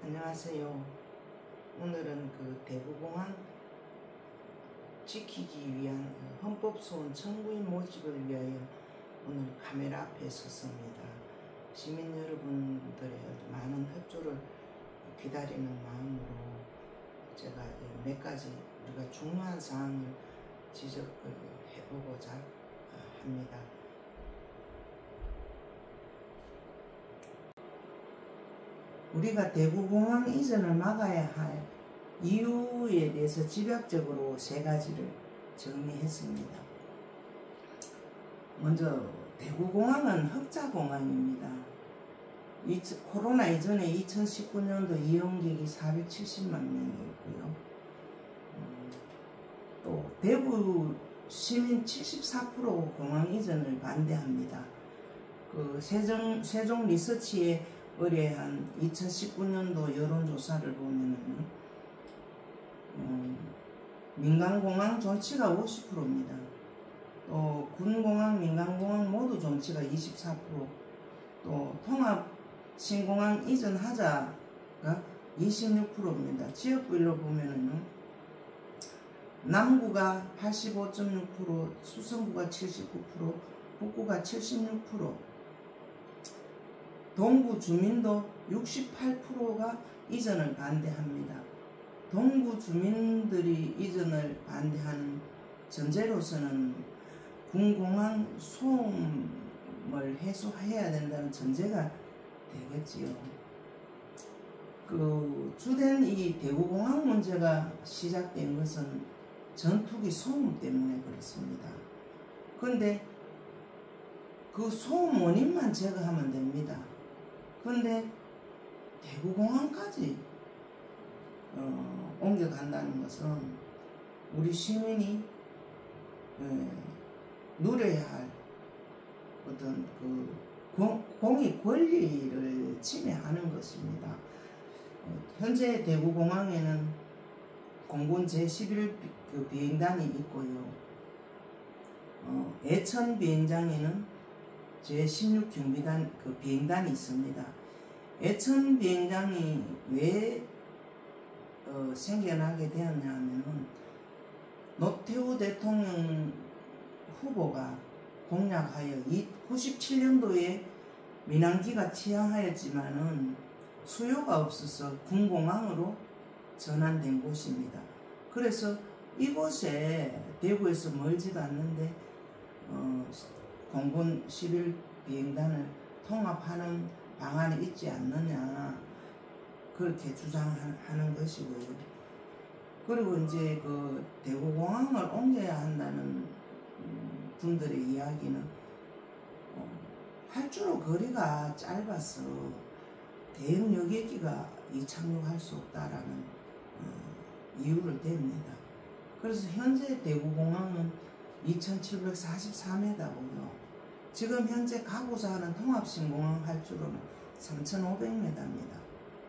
안녕하세요. 오늘은 그 대구공항 지키기 위한 헌법소원 청구인 모집을 위하여 오늘 카메라 앞에 섰습니다. 시민 여러분들의 많은 협조를 기다리는 마음으로 제가 몇 가지 우리가 중요한 사항을 지적을 해보고자 합니다. 우리가 대구공항 이전을 막아야 할 이유에 대해서 집약적으로 세 가지를 정리했습니다. 먼저 대구공항은 흑자공항입니다. 코로나 이전에 2019년도 이용객이 470만 명이었고요. 또 대구 시민 74% 공항 이전을 반대합니다. 그 세종 리서치에 의뢰한 2019년도 여론조사를 보면은 민간공항 존치가 50%입니다. 또 군공항, 민간공항 모두 존치가 24%, 또 통합 신공항 이전하자가 26%입니다. 지역별로 보면은 남구가 85.6%, 수성구가 79%, 북구가 76%, 동구 주민도 68%가 이전을 반대합니다. 동구 주민들이 이전을 반대하는 전제로서는 군공항 소음을 해소해야 된다는 전제가 되겠지요. 그 주된 이 대구공항 문제가 시작된 것은 전투기 소음 때문에 그렇습니다. 그런데 그 소음 원인만 제거하면 됩니다. 그런데 대구공항까지 옮겨간다는 것은 우리 시민이 누려야 할 어떤 그 공익 권리를 침해하는 것입니다. 현재 대구공항에는 공군 제11 그 비행단이 있고요. 애천 비행장에는 제16 경비단 그 비행단이 있습니다. 애천 비행장이 왜 생겨나게 되었냐 하면은 노태우 대통령 후보가 공약하여 97년도에 민항기가 취항하였지만은 수요가 없어서 군공항으로 전환된 곳입니다. 그래서 이곳에 대구에서 멀지도 않는데 공군 11 비행단을 통합하는 방안이 있지 않느냐 그렇게 주장하는 것이고요. 그리고 이제 그 대구공항을 옮겨야 한다는 분들의 이야기는 활주로 거리가 짧아서 대형 여객기가 이착륙할 수 없다라는 이유를 댑니다. 그래서 현재 대구공항은 2744m고요. 지금 현재 가고자 하는 통합신공항 활주로는 3500m입니다.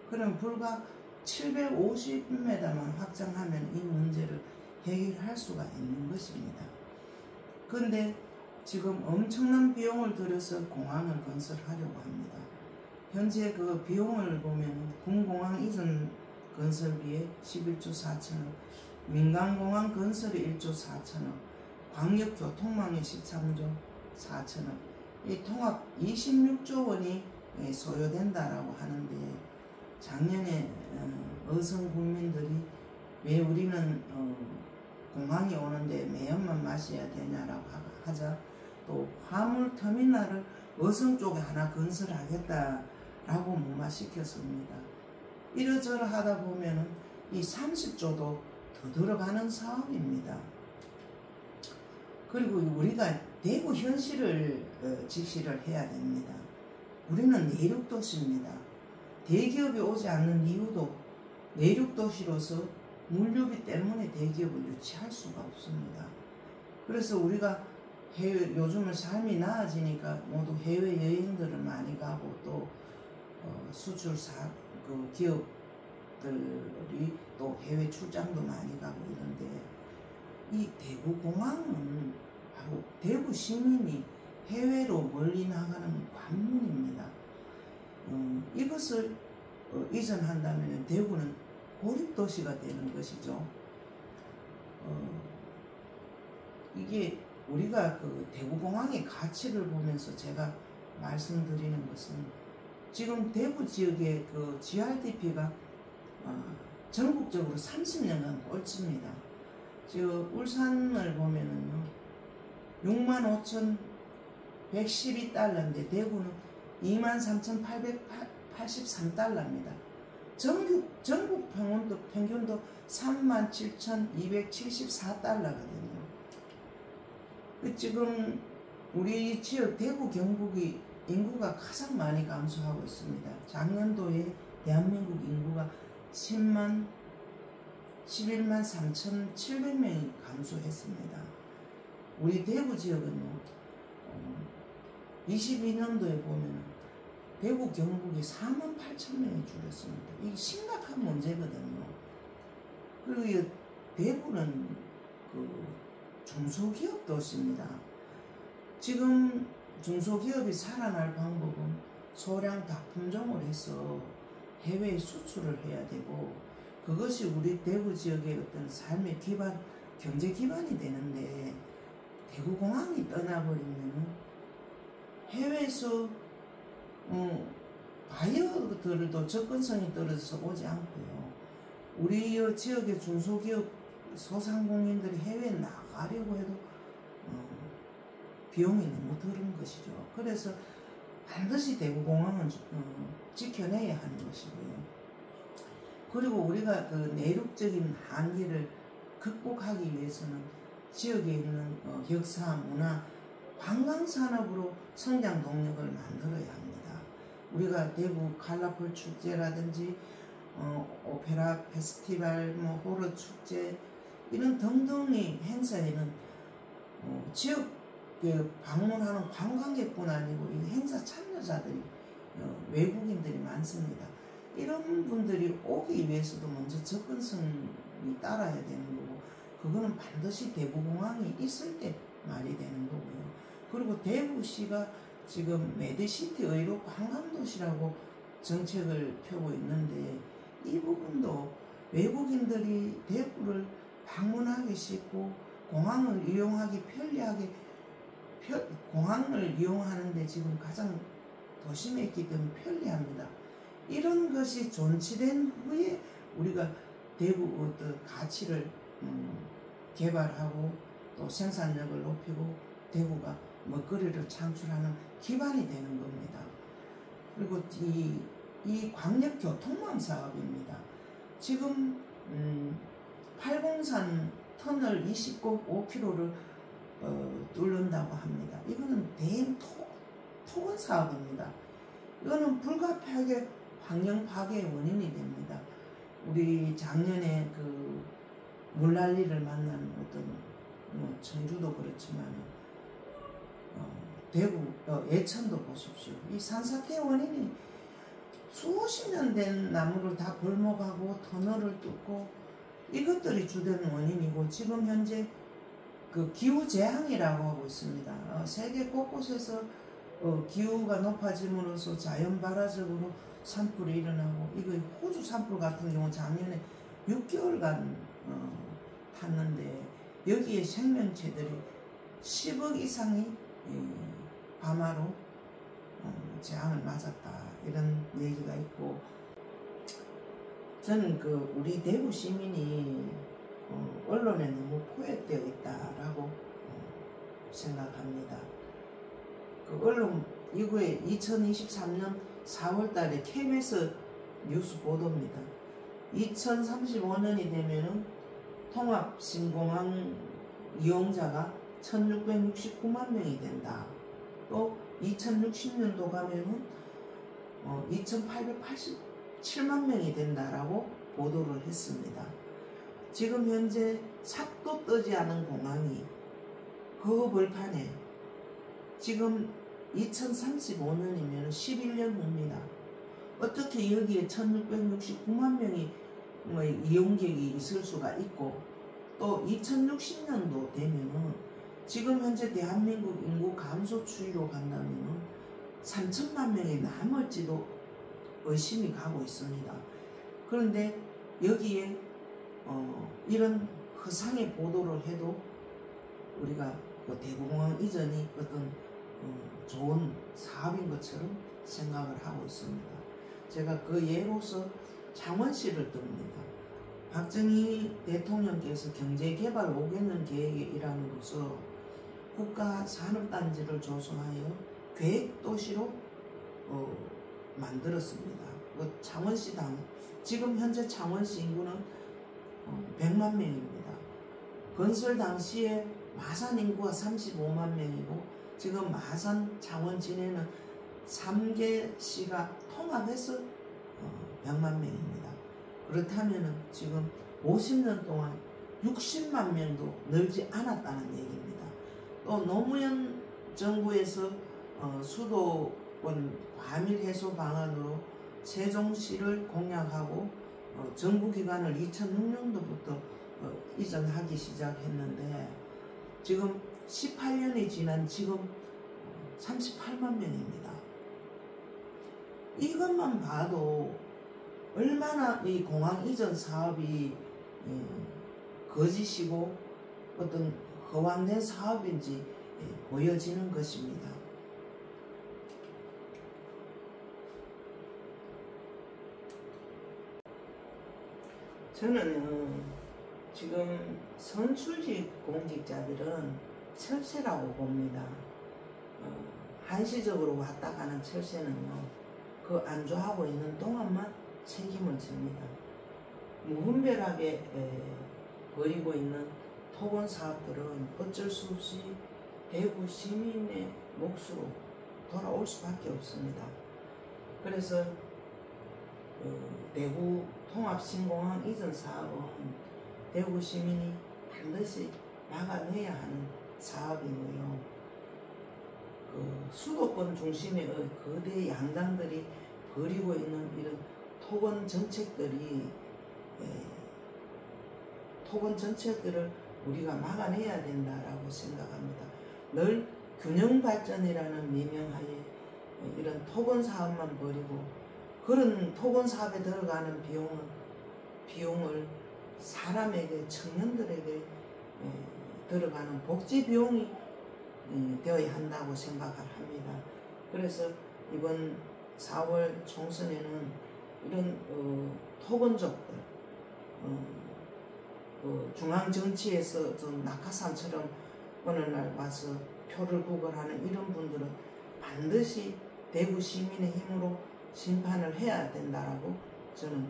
그럼 불과 750m만 확장하면 이 문제를 해결할 수가 있는 것입니다. 그런데 지금 엄청난 비용을 들여서 공항을 건설하려고 합니다. 현재 그 비용을 보면 군공항 이전 건설비에 11조 4천억, 민간공항 건설에 1조 4천억, 광역교통망에 13조 4천억, 이 통합 26조 원이 소요된다라고 하는데 작년에 어선 국민들이 왜 우리는 공항에 오는데 매연만 마셔야 되냐라고 하자 또 화물터미널을 어선 쪽에 하나 건설하겠다라고 무마시켰습니다. 이러저러 하다 보면은 이 30조도 더 들어가는 사업입니다. 그리고 우리가 대구 현실을 직시를 해야 됩니다. 우리는 내륙도시입니다. 대기업이 오지 않는 이유도 내륙도시로서 물류비 때문에 대기업을 유치할 수가 없습니다. 그래서 우리가 요즘은 삶이 나아지니까 모두 해외여행들을 많이 가고 또 수출사 그 기업들이 또 해외 출장도 많이 가고 이런데 이 대구공항은 바로 대구 시민이 해외로 멀리 나가는 관문입니다. 이것을 이전한다면 대구는 고립도시가 되는 것이죠. 이게 우리가 그 대구공항의 가치를 보면서 제가 말씀드리는 것은 지금 대구 지역의 그 GRDP가 전국적으로 30년간 꼴찌입니다. 지금 울산을 보면은요 65,112달러인데 대구는 23,883달러입니다. 전국 평균도 37,274달러거든요. 지금 우리 지역 대구 경북이 인구가 가장 많이 감소하고 있습니다. 작년도에 대한민국 인구가 11만 3,700명이 감소했습니다. 우리 대구 지역은요 22년도에 보면 대구 경북이 4만 8천 명이 줄었습니다. 이게 심각한 문제거든요. 그리고 대구는 그 중소기업 도시입니다. 지금 중소기업이 살아날 방법은 소량 다품종을 해서 해외에 수출을 해야 되고 그것이 우리 대구 지역의 어떤 삶의 기반, 경제 기반이 되는데 대구공항이 떠나버리면 해외에서 바이어들도 접근성이 떨어져서 오지 않고요. 우리 지역의 중소기업 소상공인들이 해외에 나가려고 해도 비용이 너무 드는 것이죠. 그래서 반드시 대구공항은 지켜내야 하는 것이고요. 그리고 우리가 그 내륙적인 한계를 극복하기 위해서는 지역에 있는 역사, 문화, 관광산업으로 성장 동력을 만들어야 합니다. 우리가 대구 칼라풀 축제라든지 오페라 페스티벌, 호러 축제 이런 등등의 행사에는 지역에 방문하는 관광객뿐 아니고 이 행사 참여자들이 외국인들이 많습니다. 이런 분들이 오기 위해서도 먼저 접근성이 따라야 되는 거고 그거는 반드시 대구공항이 있을 때 말이 되는 거고요. 그리고 대구시가 지금 메디시티 의료 관광도시라고 정책을 펴고 있는데 이 부분도 외국인들이 대구를 방문하기 쉽고 공항을 이용하기 편리하게 공항을 이용하는데 지금 가장 도심에 있기 때문에 편리합니다. 이런 것이 존치된 후에 우리가 대구 어떤 가치를 개발하고 또 생산력을 높이고 대구가 먹거리를 창출하는 기반이 되는 겁니다. 그리고 이 광역교통망 사업입니다. 지금 803 터널 25km를 뚫는다고 합니다. 이거는 대형 토건 사업입니다. 이거는 불가피하게 환경 파괴의 원인이 됩니다. 우리 작년에 그 물난리를 만난 어떤 청주도 그렇지만 대구 예천도 보십시오. 이 산사태 원인이 수십 년 된 나무를 다 골목하고 터널을 뚫고 이것들이 주된 원인이고 지금 현재 그 기후 재앙이라고 하고 있습니다. 세계 곳곳에서 기후가 높아짐으로써 자연 발화적으로 산불이 일어나고 이거 호주 산불 같은 경우 작년에 6개월간 탔는데 여기에 생명체들이 10억 이상이 밤하로 재앙을 맞았다 이런 얘기가 있고 저는 그 우리 대구 시민이 언론에 너무 포획되어 있다라고 생각합니다. 그 언론 이후에 2023년 4월달에 KBS 뉴스 보도입니다. 2035년이 되면은 통합 신공항 이용자가 1669만 명이 된다. 또 2060년도 가면은 2887만 명이 된다라고 보도를 했습니다. 지금 현재 삭도 뜨지 않은 공항이 허허벌판에 지금 2035년이면 11년 후입니다. 어떻게 여기에 1669만 명이 이용객이 있을 수가 있고 또 2060년도 되면은 지금 현재 대한민국 인구 감소 추이로 간다면은 3천만 명이 남을지도 의심이 가고 있습니다. 그런데 여기에 이런 허상의 보도를 해도 우리가 그 대구공항 이전이 어떤 좋은 사업인 것처럼 생각을 하고 있습니다. 제가 그 예로서 창원시를 듭니다. 박정희 대통령께서 경제개발 5개년 계획의 일환으로서 국가산업단지를 조성하여 계획도시로 만들었습니다. 그 창원시 지금 현재 창원시 인구는 100만 명입니다. 건설 당시에 마산 인구가 35만 명이고 지금 마산, 창원, 진해는 3개 시가 통합해서 100만 명입니다. 그렇다면 지금 50년 동안 60만 명도 늘지 않았다는 얘기입니다. 또 노무현 정부에서 수도권 과밀 해소 방안으로 세종시를 공약하고 정부기관을 2006년도부터 이전하기 시작했는데 지금 18년이 지난 지금 38만 명입니다. 이것만 봐도 얼마나 이 공항 이전 사업이 거짓이고 어떤 허황된 사업인지 보여지는 것입니다. 저는 지금 선출직 공직자들은 철새라고 봅니다. 한시적으로 왔다 가는 철새는요, 그 안주하고 있는 동안만 책임을 집니다. 무분별하게 벌이고 있는 토건 사업들은 어쩔 수 없이 대구 시민의 몫으로 돌아올 수밖에 없습니다. 그래서 대구 통합신공항 이전 사업은 대구 시민이 반드시 막아내야 하는 사업이고요. 수도권 중심의 거대 양당들이 벌이고 있는 이런 토건 정책들을 우리가 막아내야 된다라고 생각합니다. 늘 균형 발전이라는 미명하에 이런 토건 사업만 벌이고 그런 토건 사업에 들어가는 비용을 사람에게, 청년들에게 들어가는 복지 비용이 되어야 한다고 생각을 합니다. 그래서 이번 4월 총선에는 이런 토건족들, 중앙 정치에서 좀 낙하산처럼 어느 날 와서 표를 구걸하는 이런 분들은 반드시 대구 시민의 힘으로 심판을 해야 된다라고 저는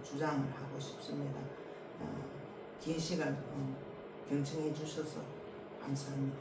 주장을 하고 싶습니다. 긴 시간 경청해 주셔서 감사합니다.